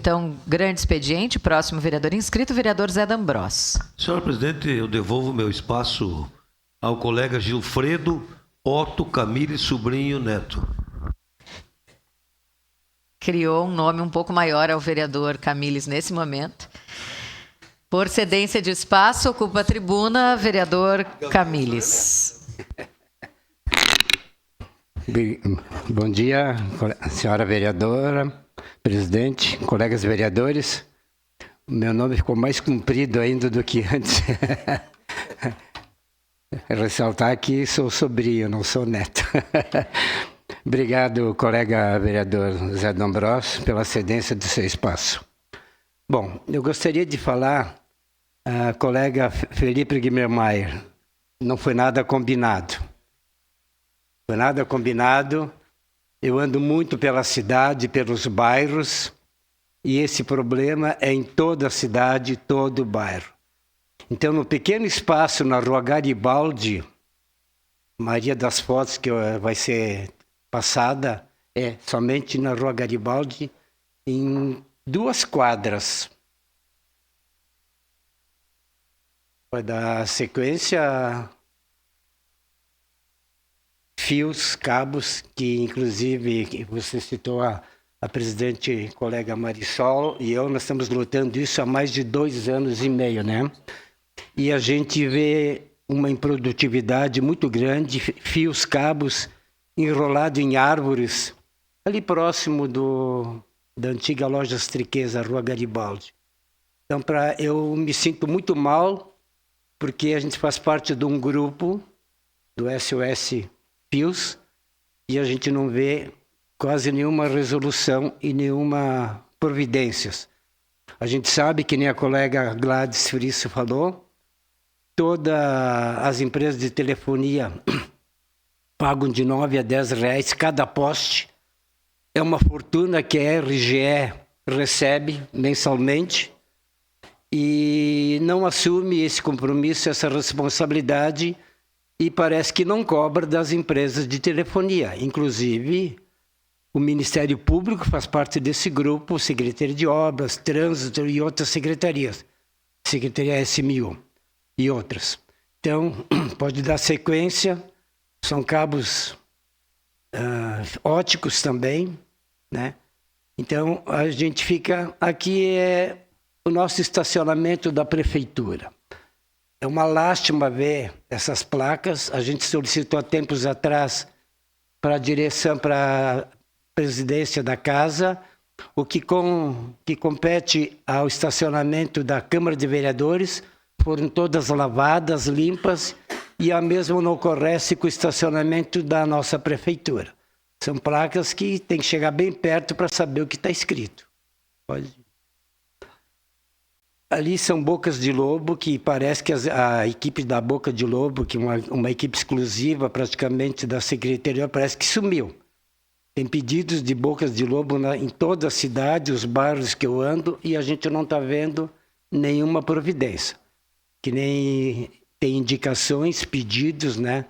então, grande expediente. Próximo vereador inscrito, vereador Zé D'Ambrós. Senhora presidente, eu devolvo meu espaço ao colega Gilfredo Otto Camille Sobrinho Neto. Criou um nome um pouco maior ao vereador Camilles nesse momento. Por cedência de espaço, ocupa a tribuna, vereador Camilles. Bom dia, senhora vereadora, presidente, colegas vereadores. Meu nome ficou mais comprido ainda do que antes. Ressaltar que sou sobrinho, não sou neto. Obrigado, colega vereador Zé D'Ambrós, pela cedência do seu espaço. Bom, eu gostaria de falar, colega Felipe Guimmermaier, não foi nada combinado. Foi nada combinado. Eu ando muito pela cidade, pelos bairros, e esse problema é em toda a cidade, todo o bairro. Então, no pequeno espaço na Rua Garibaldi, a maioria das fotos que vai ser passada é somente na Rua Garibaldi, em 2 quadras. Vai dar sequência, fios, cabos, que inclusive você citou a presidente colega Marisol e eu, nós estamos lutando isso há mais de 2 anos e meio, né? E a gente vê uma improdutividade muito grande, fios, cabos, enrolado em árvores, ali próximo da antiga loja Triqueza, Rua Garibaldi. Então, eu me sinto muito mal, porque a gente faz parte de um grupo do SOS Fios e a gente não vê quase nenhuma resolução e nenhuma providências. A gente sabe, que nem a colega Gladys Frisso falou, todas as empresas de telefonia pagam de 9 a 10 reais cada poste. É uma fortuna que a RGE recebe mensalmente e não assume esse compromisso, essa responsabilidade, e parece que não cobra das empresas de telefonia. Inclusive, o Ministério Público faz parte desse grupo, Secretaria de Obras, Trânsito e outras secretarias, Secretaria SMU e outras. Então, pode dar sequência, são cabos óticos também, né? Então, a gente fica... Aqui é o nosso estacionamento da prefeitura. É uma lástima ver essas placas. A gente solicitou há tempos atrás para a direção, para a presidência da casa, o que compete ao estacionamento da Câmara de Vereadores, foram todas lavadas, limpas, e a mesma não ocorrece com o estacionamento da nossa prefeitura. São placas que tem que chegar bem perto para saber o que está escrito. Pode. Ali são bocas de lobo, que parece que a equipe da Boca de Lobo, que é uma equipe exclusiva praticamente da Secretaria, parece que sumiu. Tem pedidos de bocas de lobo em toda a cidade, os bairros que eu ando, e a gente não está vendo nenhuma providência. Que nem tem indicações, pedidos, né?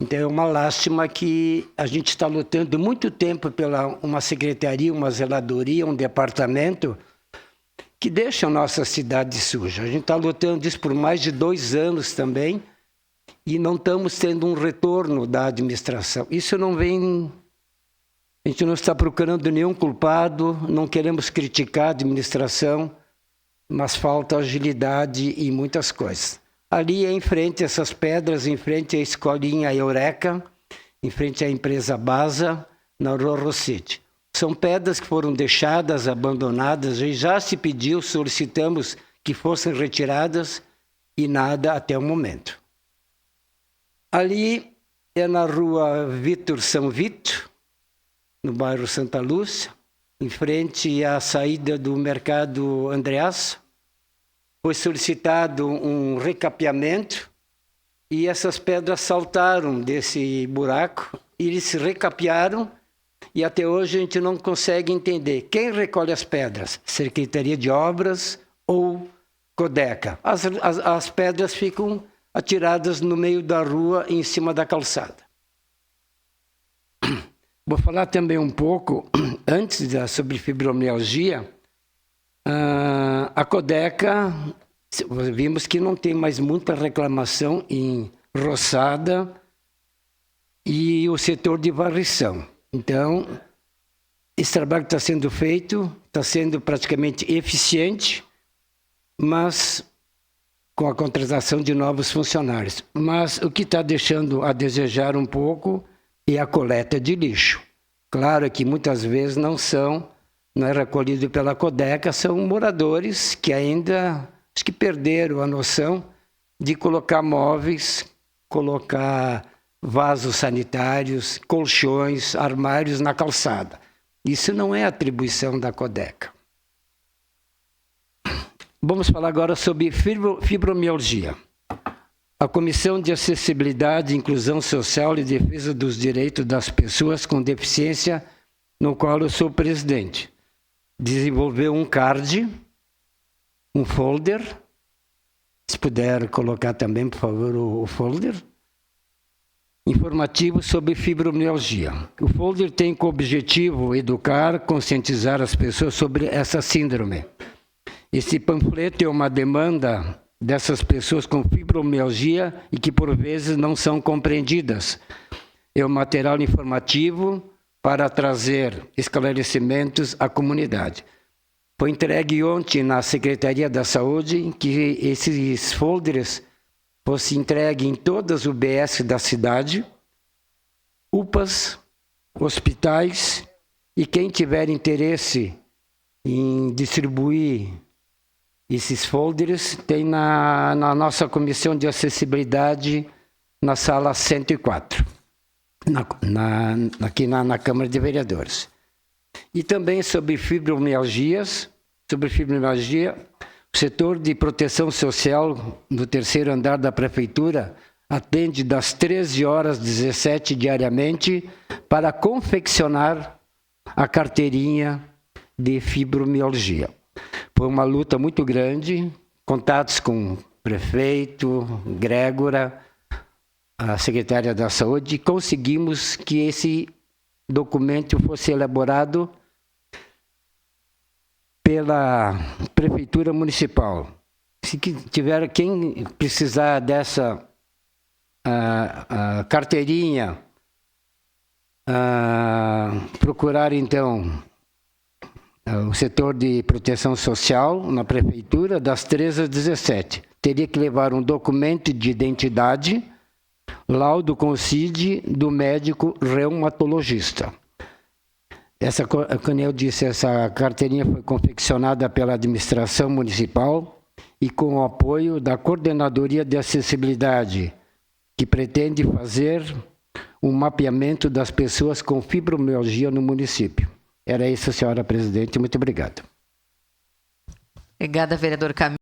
Então é uma lástima que a gente está lutando muito tempo pela uma secretaria, uma zeladoria, um departamento que deixa a nossa cidade suja. A gente está lutando isso por mais de 2 anos também e não estamos tendo um retorno da administração. Isso não vem... A gente não está procurando nenhum culpado, não queremos criticar a administração, mas falta agilidade e muitas coisas. Ali em frente a essas pedras, em frente à escolinha Eureka, em frente à empresa Baza, na Rua Rossetti. São pedras que foram deixadas, abandonadas, e já se pediu, solicitamos que fossem retiradas e nada até o momento. Ali é na Rua Vítor São Vito, no bairro Santa Lúcia, em frente à saída do mercado Andreas. Foi solicitado um recapeamento e essas pedras saltaram desse buraco, e eles se recapearam e até hoje a gente não consegue entender quem recolhe as pedras, Secretaria de Obras ou Codeca. As pedras ficam atiradas no meio da rua e em cima da calçada. Vou falar também um pouco, antes sobre fibromialgia, A Codeca, vimos que não tem mais muita reclamação em roçada e o setor de varrição. Então, esse trabalho que está sendo feito está sendo praticamente eficiente, mas com a contratação de novos funcionários. Mas o que está deixando a desejar um pouco é a coleta de lixo. Claro que muitas vezes não é recolhido pela Codeca, são moradores que ainda acho que perderam a noção de colocar móveis, colocar vasos sanitários, colchões, armários na calçada. Isso não é atribuição da Codeca. Vamos falar agora sobre fibromialgia. A Comissão de Acessibilidade, Inclusão Social e Defesa dos Direitos das Pessoas com Deficiência, no qual eu sou presidente, desenvolveu um card, um folder. Se puder colocar também, por favor, o folder. Informativo sobre fibromialgia. O folder tem como objetivo educar, conscientizar as pessoas sobre essa síndrome. Esse panfleto é uma demanda dessas pessoas com fibromialgia e que, por vezes, não são compreendidas. É um material informativo para trazer esclarecimentos à comunidade. Foi entregue ontem na Secretaria da Saúde que esses folders fossem entregues em todas as UBS da cidade, UPAs, hospitais, e quem tiver interesse em distribuir esses folders tem na nossa Comissão de Acessibilidade na sala 104, aqui na Câmara de Vereadores. E também sobre fibromialgia, o setor de proteção social no 3º andar da Prefeitura atende das 13h17 diariamente para confeccionar a carteirinha de fibromialgia. Foi uma luta muito grande, contatos com o prefeito, Grégora, a secretária da Saúde, e conseguimos que esse documento fosse elaborado pela Prefeitura Municipal. Se tiver quem precisar dessa carteirinha, procurar então o setor de proteção social na Prefeitura, das 13h17. Teria que levar um documento de identidade, laudo com CID do médico reumatologista. Como eu disse, essa carteirinha foi confeccionada pela administração municipal e com o apoio da Coordenadoria de Acessibilidade, que pretende fazer um mapeamento das pessoas com fibromialgia no município. Era isso, senhora presidente. Muito obrigado. Obrigada, vereador Camilo.